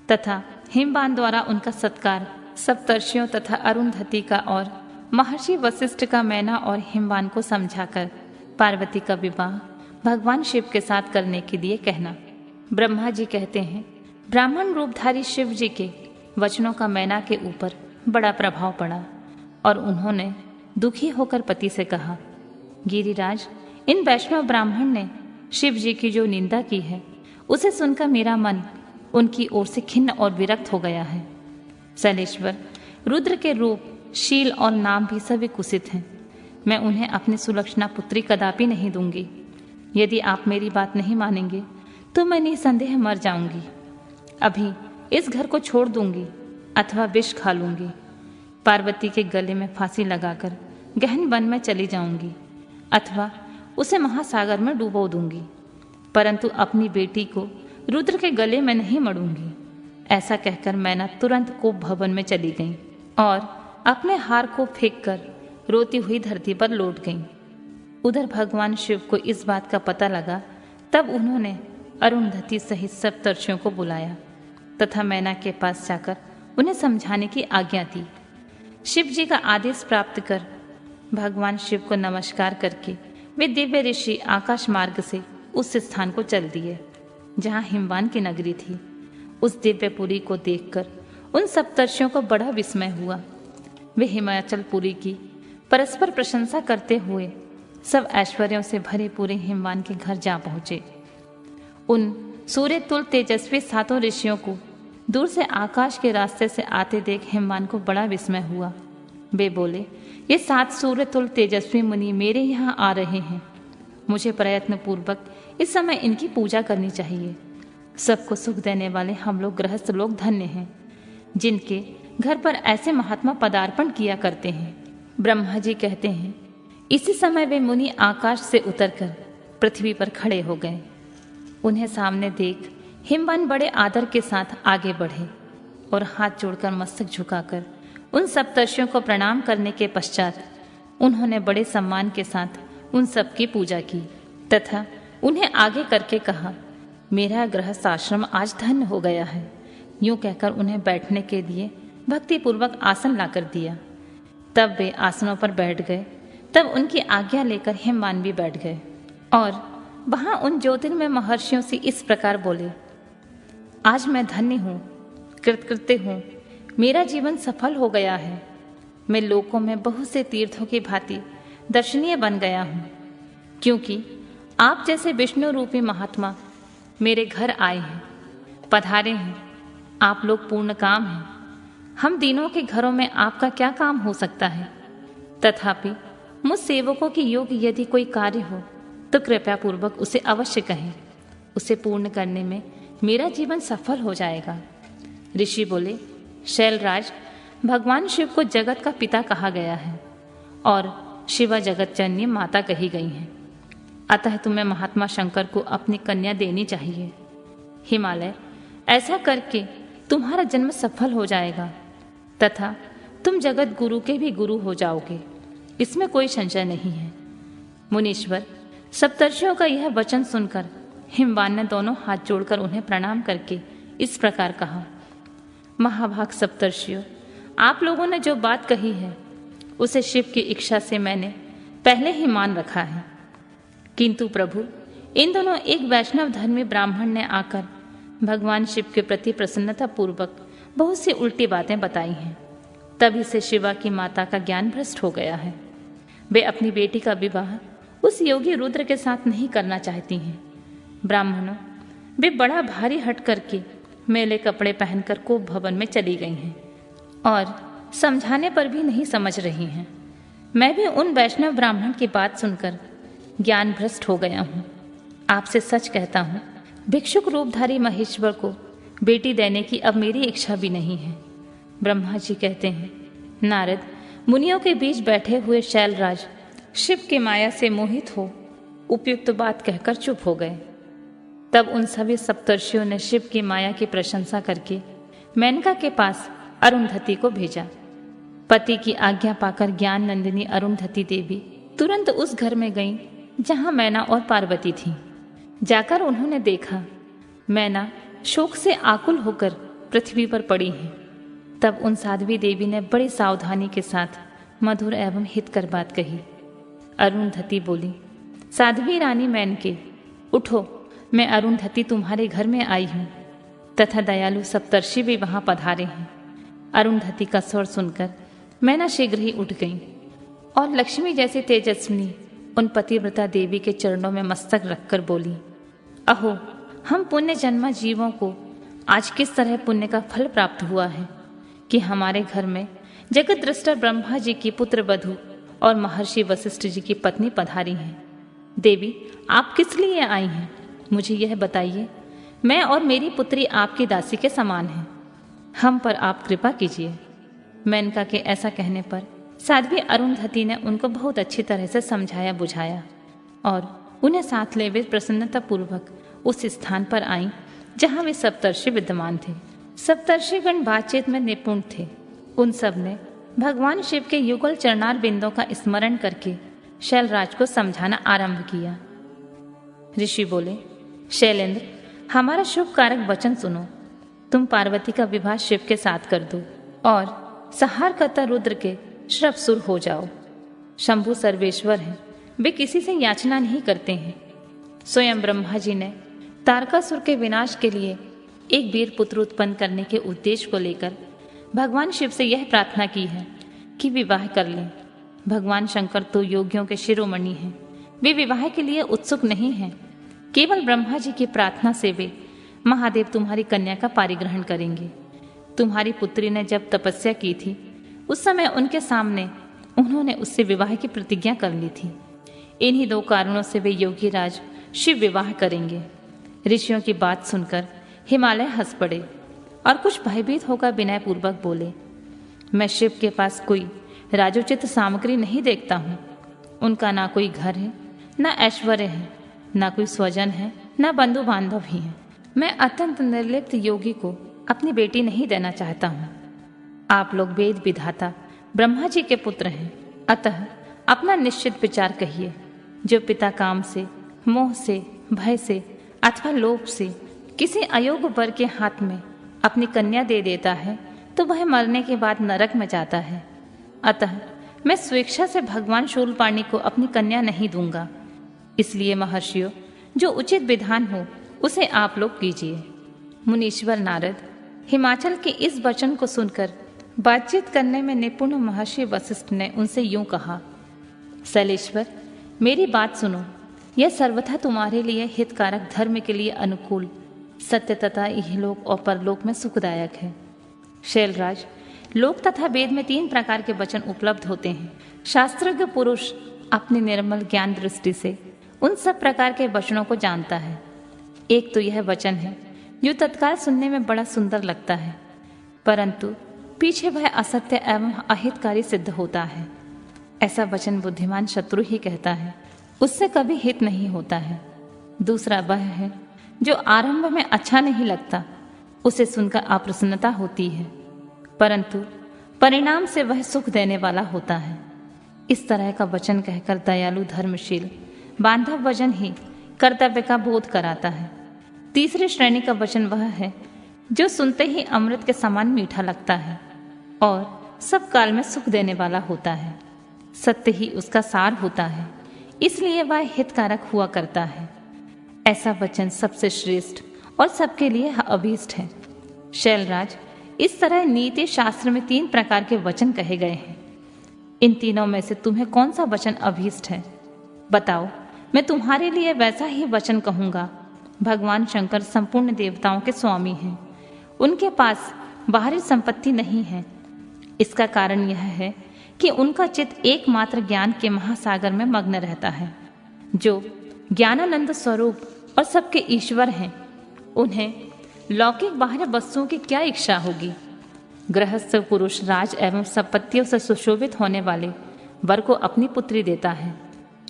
तथा हिमवान द्वारा उनका सत्कार, सप्तर्षियों तथा अरुंधति का और महर्षि वशिष्ठ का मैना और हिमवान को समझाकर पार्वती का विवाह भगवान शिव के साथ करने के लिए कहना। ब्रह्मा जी कहते हैं, ब्राह्मण रूपधारी शिव जी के वचनों का मैना के ऊपर बड़ा प्रभाव पड़ा और उन्होंने दुखी होकर पति से कहा, गिरिराज, इन वैष्णव ब्राह्मण ने शिव जी की जो निंदा की है, उसे सुनकर मेरा मन उनकी ओर से खिन्न और विरक्त हो गया है। शैलेश्वर, रुद्र के रूप, शील और नाम भी सभी कुसित हैं। मैं उन्हें अपनी सुलक्षणा पुत्री कदापि नहीं दूंगी। यदि आप मेरी बात नहीं मानेंगे तो मैं निसंदेह मर जाऊंगी। अभी इस घर को छोड़ दूंगी अथवा विष खा लूंगी। पार्वती के गले में फांसी लगाकर गहन वन में चली जाऊंगी अथवा उसे महासागर में डुबो दूंगी, परंतु अपनी बेटी को रुद्र के गले में नहीं मड़ूंगी। ऐसा कहकर मैना तुरंत कोप भवन में चली गई और अपने हार को फेंककर रोती हुई धरती पर लौट गई। उधर भगवान शिव को इस बात का पता लगा, तब उन्होंने अरुंधति सहित सप्तर्षियों को बुलाया तथा मैना के पास जाकर उन्हें समझाने की आज्ञा दी। शिव जी का आदेश प्राप्त कर भगवान शिव को नमस्कार करके वे दिव्य ऋषि आकाश मार्ग से उस स्थान को चल दिए जहाँ हिमवान की नगरी थी। उस दिव्यपुरी को देखकर उन सप्तर्षियों को बड़ा विस्मय हुआ। वे हिमाचलपुरी की परस्पर प्रशंसा करते हुए सब ऐश्वर्यों से भरे पूरे हिमवान के घर जा पहुंचे। उन सूर्य तुल तेजस्वी सातों ऋषियों को दूर से आकाश के रास्ते से आते देख हिमवान को बड़ा विस्मय हुआ। वे बोले, ये 7 सूर्य तुल तेजस्वी मुनि मेरे यहाँ आ रहे हैं। मुझे प्रयत्न पूर्वक इस समय इनकी पूजा करनी चाहिए। सबको सुख देने वाले हम लोग गृहस्थ लोग धन्य हैं, जिनके घर पर ऐसे महात्मा पदार्पण किया करते हैं। ब्रह्मा जी कहते हैं, इसी समय वे मुनि आकाश से उतरकर पृथ्वी पर खड़े हो गए। उन्हें सामने देख हिमवान बड़े आदर के साथ आगे बढ़े और हाथ जोड़कर मस्तक झुकाकर उन सप्तर्षियों को प्रणाम करने के पश्चात उन्होंने बड़े सम्मान के साथ उन सब की पूजा की तथा उन्हें आगे करके कहा, मेरा गृहस्थ आश्रम आज धन्य हो गया है। यूं कहकर उन्हें बैठने के लिए भक्तिपूर्वक आसन लाकर दिया। तब वे आसनों पर बैठ गए। तब उनकी आज्ञा लेकर हिमवान भी बैठ गए और वहां उन ज्योतिर्मय महर्षियों से इस प्रकार बोले, आज मैं धन्य हूँ, कृतकृत्य हूँ, मेरा जीवन सफल हो गया है। मैं लोकों में बहुत से तीर्थों की भांति दर्शनीय बन गया हूँ, क्योंकि आप जैसे विष्णु रूपी महात्मा मेरे घर आए हैं, पधारे हैं। आप लोग पूर्ण काम हैं। हम दीनों के घरों में आपका क्या काम हो सकता है? तथापि मुझ सेवकों की योग्य यदि कोई कार्य हो तो कृपया पूर्वक उसे अवश्य कहें। उसे पूर्ण करने में मेरा जीवन सफल हो जाएगा। ऋषि बोले, शैलराज, भगवान शिव को जगत का पिता कहा गया है और शिवा जगत जननी माता कही गई हैं। अतः तुम्हें महात्मा शंकर को अपनी कन्या देनी चाहिए। हिमालय, ऐसा करके तुम्हारा जन्म सफल हो जाएगा तथा तुम जगत गुरु के भी गुरु हो जाओगे, इसमें कोई संशय नहीं है। मुनीश्वर, सप्तर्षियों का यह वचन सुनकर हिमवान ने दोनों हाथ जोड़कर उन्हें प्रणाम करके इस प्रकार कहा, महाभाग सप्तर्षियों, आप लोगों ने जो बात कही है उसे शिव की इच्छा से मैंने पहले ही मान रखा है। किंतु प्रभु, इन दोनों एक वैष्णव धर्मी ब्राह्मण ने आकर भगवान शिव के प्रति प्रसन्नता पूर्वक बहुत सी उल्टी बातें बताई हैं। तभी से शिवा की माता का ज्ञान भ्रष्ट हो गया है। वे अपनी बेटी का विवाह उस योगी रुद्र के साथ नहीं करना चाहती हैं। ब्राह्मणों, वे बड़ा भारी हट करके मेले कपड़े पहनकर कोप भवन में चली गई हैं और समझाने पर भी नहीं समझ रही हैं। मैं भी उन वैष्णव ब्राह्मण की बात सुनकर ज्ञान भ्रष्ट हो गया हूँ। आपसे सच कहता हूँ, भिक्षुक रूपधारी महेश्वर को बेटी देने की अब मेरी इच्छा भी नहीं है। ब्रह्मा जी कहते हैं, नारद, मुनियों के बीच बैठे हुए शैलराज शिव की माया से मोहित हो उपयुक्त बात कहकर चुप हो गए। तब उन सभी सप्तर्षियों ने शिव की माया की प्रशंसा करके मेनका के पास अरुंधति को भेजा। पति की आज्ञा पाकर ज्ञान नंदिनी अरुंधति देवी तुरंत उस घर में गईं जहां मैना और पार्वती थीं। जाकर उन्होंने देखा मैना शोक से आकुल होकर पृथ्वी पर पड़ी है। तब उन साध्वी देवी ने बड़ी सावधानी के साथ मधुर एवं हितकर बात कही। अरुंधति बोली, साध्वी रानी मेनके, उठो, मैं अरुंधति तुम्हारे घर में आई हूँ तथा दयालु सप्तर्षि भी वहां पधारे हैं। अरुंधति का स्वर सुनकर मैना शीघ्र ही उठ गई और लक्ष्मी जैसी तेजस्विनी उन पतिव्रता देवी के चरणों में मस्तक रखकर बोली, अहो, हम पुण्य जन्मा जीवों को आज किस तरह पुण्य का फल प्राप्त हुआ है कि हमारे घर में जगत दृष्टा ब्रह्मा जी की पुत्र वधू और महर्षि वशिष्ठ जी की पत्नी पधारी हैं। देवी, आप किस लिए आई हैं? मुझे यह बताइए। मैं और मेरी पुत्री आपकी दासी के समान हैं। हम पर आप कृपा कीजिए। मेनका के ऐसा कहने पर साध्वी अरुंधति ने उनको बहुत अच्छी तरह से समझाया बुझाया और उन्हें साथ ले वे प्रसन्नतापूर्वक उस स्थान पर आई जहां वे सप्तर्षि विद्यमान थे। सप्तर्षिगण बातचीत में निपुण थे। उन सब ने भगवान शिव के युगल चरणार बिंदों का स्मरण करके शैलराज को समझाना आरंभ किया। ऋषि बोले, शैलेंद्र, हमारा शुभ कारक वचन सुनो। तुम पार्वती का विवाह शिव के साथ कर दो और संहारकर्ता रुद्र के श्रवसुर हो जाओ। शंभु सर्वेश्वर हैं, वे किसी से याचना नहीं करते हैं। स्वयं ब्रह्मा जी ने तारकासुर के विनाश के लिए एक वीर पुत्र उत्पन्न करने के उद्देश्य को लेकर भगवान शिव से यह प्रार्थना की है कि विवाह कर लें। भगवान शंकर तो योगियों के शिरोमणि हैं, वे विवाह के लिए उत्सुक नहीं हैं। केवल ब्रह्मा जी की प्रार्थना से वे महादेव तुम्हारी कन्या का पारिग्रहण करेंगे। तुम्हारी पुत्री ने जब तपस्या की थी उस समय उनके सामने उन्होंने उससे विवाह की प्रतिज्ञा कर ली थी। इन्हीं दो कारणों से वे योगी राज शिव विवाह करेंगे। ऋषियों की बात सुनकर हिमालय हंस पड़े और कुछ भयभीत होकर विनयपूर्वक बोले, मैं शिव के पास कोई राजोचित सामग्री नहीं देखता हूँ। उनका ना कोई घर है, ना ऐश्वर्य है, ना कोई स्वजन है, ना बंधु बांधव ही है। मैं अत्यंत निर्लिप्त योगी को अपनी बेटी नहीं देना चाहता हूँ। आप लोग वेद विधाता ब्रह्मा जी के पुत्र हैं, अतः अपना निश्चित विचार कहिए। जो पिता काम से, मोह से, भय से अथवा लोभ से किसी अयोग्य वर के हाथ में अपनी कन्या दे देता है तो वह मरने के बाद नरक में जाता है। अतः मैं स्वेच्छा से भगवान शूलपाणि को अपनी कन्या नहीं दूंगा। इसलिए महर्षियों, जो उचित विधान हो उसे आप लोग कीजिए। मुनीश्वर नारद हिमाचल के इस वचन को सुनकर बातचीत करने में निपुण महर्षि वशिष्ठ ने उनसे यूं कहा, शैलेश्वर, मेरी बात सुनो। यह सर्वथा तुम्हारे लिए हितकारक, धर्म के लिए अनुकूल, सत्य तथा इहलोक और परलोक में सुखदायक है। शैलराज, लोक तथा वेद में 3 प्रकार के वचन उपलब्ध होते हैं। शास्त्रज्ञ पुरुष अपने निर्मल ज्ञान दृष्टि से उन सब प्रकार के वचनों को जानता है। एक तो यह वचन है जो तत्काल सुनने में बड़ा सुंदर लगता है, परंतु पीछे वह असत्य एवं अहितकारी सिद्ध होता है। ऐसा वचन बुद्धिमान शत्रु ही कहता है, उससे कभी हित नहीं होता है। दूसरा वह है जो आरंभ में अच्छा नहीं लगता, उसे सुनकर अप्रसन्नता होती है, परंतु परिणाम से वह सुख देने वाला होता है। इस तरह का वचन कहकर दयालु, धर्मशील, बांधव वचन ही कर्तव्य का बोध कराता है। तीसरी श्रेणी का वचन वह है जो सुनते ही अमृत के समान मीठा लगता है और सब काल में सुख देने वाला होता है। सत्य ही उसका सार होता है, इसलिए वह हितकारक हुआ करता है। ऐसा वचन सबसे श्रेष्ठ और सबके लिए अभीष्ट है। शैलराज, इस तरह नीति शास्त्र में 3 प्रकार के वचन कहे गए हैं। इन तीनों में से तुम्हें कौन सा वचन अभीष्ट है? बताओ, मैं तुम्हारे लिए वैसा ही वचन कहूंगा। भगवान शंकर संपूर्ण देवताओं के स्वामी हैं। उनके पास बाहरी संपत्ति नहीं है, इसका कारण यह है कि उनका चित्त एकमात्र ज्ञान के महासागर में मग्न रहता है, जो ज्ञानानंद स्वरूप और सबके ईश्वर हैं। उन्हें लौकिक बाहर वस्तुओं की क्या इच्छा होगी। गृहस्थ पुरुष राज एवं संपत्तियों से सुशोभित होने वाले वर को अपनी पुत्री देता है,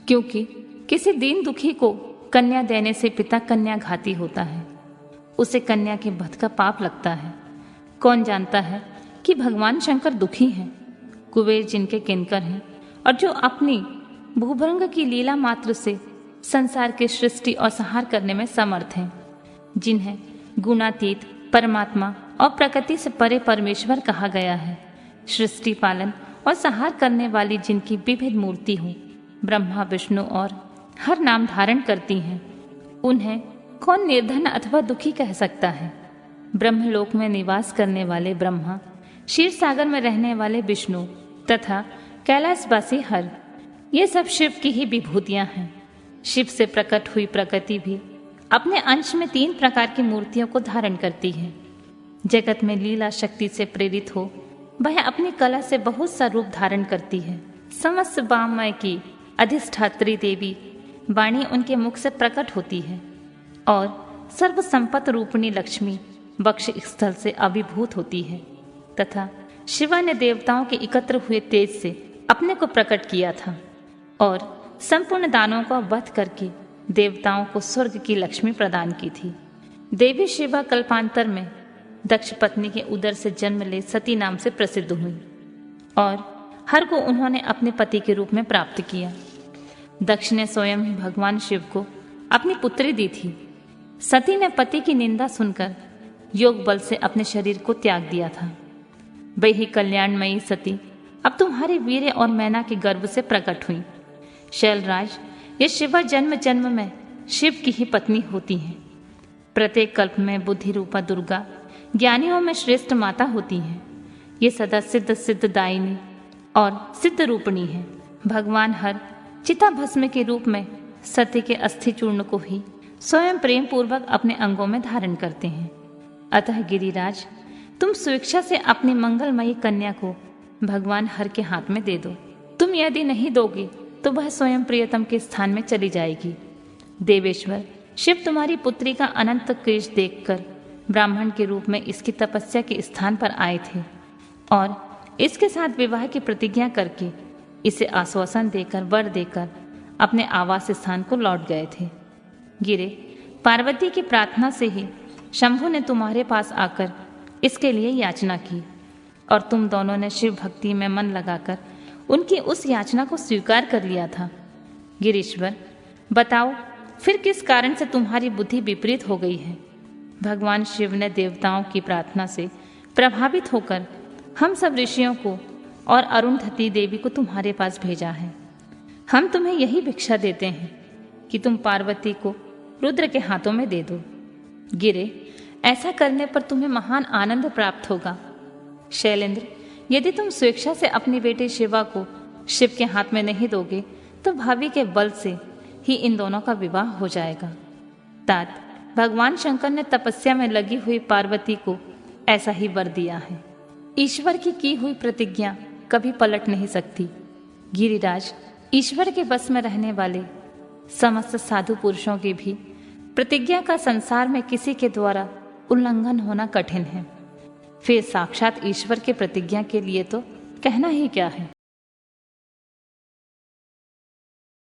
क्योंकि किसी दीन दुखी को कन्या देने से पिता कन्या घाती होता है, उसे कन्या के वध का पाप लगता है। कौन जानता है कि भगवान शंकर दुखी हैं, कुबेर जिनके किंकर हैं और जो अपनी भूभंग की लीला मात्र से संसार की सृष्टि और संहार करने में समर्थ हैं, जिन्हें गुणातीत परमात्मा और प्रकृति से परे परमेश्वर कहा गया है। सृष्टि पालन और संहार करने वाली जिनकी विविध मूर्ति हो, ब्रह्मा विष्णु और हर नाम धारण करती हैं, उन्हें कौन निर्धन अथवा दुखी कह सकता है। ब्रह्मलोक में निवास करने वाले ब्रह्मा, क्षीर सागर में रहने वाले विष्णु तथा कैलाशवासी हर, ये सब शिव की ही विभूतियां हैं। शिव से प्रकट हुई प्रकृति भी अपने अंश में 3 प्रकार की मूर्तियों को धारण करती है। जगत में लीला शक्ति से प्रेरित हो वह अपनी कला से बहुत सा रूप धारण करती है। समस्त वाममय की अधिष्ठात्री देवी वाणी उनके मुख से प्रकट होती है और सर्व संपत रूपिणी लक्ष्मी वक्ष स्थल से अभिभूत होती है तथा शिवा ने देवताओं के एकत्र हुए तेज से अपने को प्रकट किया था और संपूर्ण दानों का वध करके देवताओं को स्वर्ग की लक्ष्मी प्रदान की थी। देवी शिवा कल्पांतर में दक्ष पत्नी के उदर से जन्म ले सती नाम से प्रसिद्ध हुई और हर को उन्होंने अपने पति के रूप में प्राप्त किया। दक्ष ने स्वयं ही भगवान शिव को अपनी पुत्री दी थी। सती ने पति की निंदा सुनकर योग बल से अपने शरीर को त्याग दिया था। वही कल्याणमयी सती अब तुम्हारे वीर्य और मैना के गर्भ से प्रकट हुई। शैलराज, ये शिवा जन्म जन्म में शिव की ही पत्नी होती हैं। प्रत्येक कल्प में बुद्धि रूपा दुर्गा ज्ञानियों में श्रेष्ठ माता होती हैं। ये सदा सिद्ध सिद्धदायिनी और सिद्ध रूपणी है। भगवान हर चिता भस्म के रूप में सत्य के अस्थि चूर्ण को ही स्वयं प्रेम पूर्वक अपने अंगों में धारण करते हैं। अतः गिरिराज, तुम स्वेच्छा से अपनी मंगलमयी कन्या को भगवान हर के हाथ में दे दो। तुम यदि नहीं दोगे तो वह स्वयं प्रियतम के स्थान में चली जाएगी। देवेश्वर शिव तुम्हारी पुत्री का अनंत क्लेश देखकर ब्राह्मण के रूप में इसकी तपस्या के स्थान पर आए थे और इसके साथ विवाह की प्रतिज्ञा करके इसे आश्वासन देकर वर देकर अपने आवास स्थान को लौट गए थे। गिरे, पार्वती की प्रार्थना से ही शंभु ने तुम्हारे पास आकर इसके लिए याचना की और तुम दोनों ने शिव भक्ति में मन लगाकर उनकी उस याचना को स्वीकार कर लिया था। गिरीश्वर, बताओ फिर किस कारण से तुम्हारी बुद्धि विपरीत हो गई है। भगवान शिव ने देवताओं की प्रार्थना से प्रभावित होकर हम सब ऋषियों को और अरुंधति देवी को तुम्हारे पास भेजा है। हम तुम्हें यही भिक्षा देते हैं कि तुम पार्वती को रुद्र के हाथों में दे दो। गिरे, ऐसा करने पर तुम्हें महान आनंद प्राप्त होगा। शैलेंद्र, यदि तुम स्वेच्छा से अपनी बेटी शिवा को शिव के हाथ में नहीं दोगे तो भावी के बल से ही इन दोनों का विवाह हो जाएगा। तात, भगवान शंकर ने तपस्या में लगी हुई पार्वती को ऐसा ही वर दिया है। ईश्वर की हुई प्रतिज्ञा कभी पलट नहीं सकती। गिरिराज, ईश्वर के बस में रहने वाले समस्त साधु पुरुषों की भी प्रतिज्ञा का संसार में किसी के द्वारा उल्लंघन होना कठिन है। फिर साक्षात ईश्वर के प्रतिज्ञा के लिए तो कहना ही क्या है।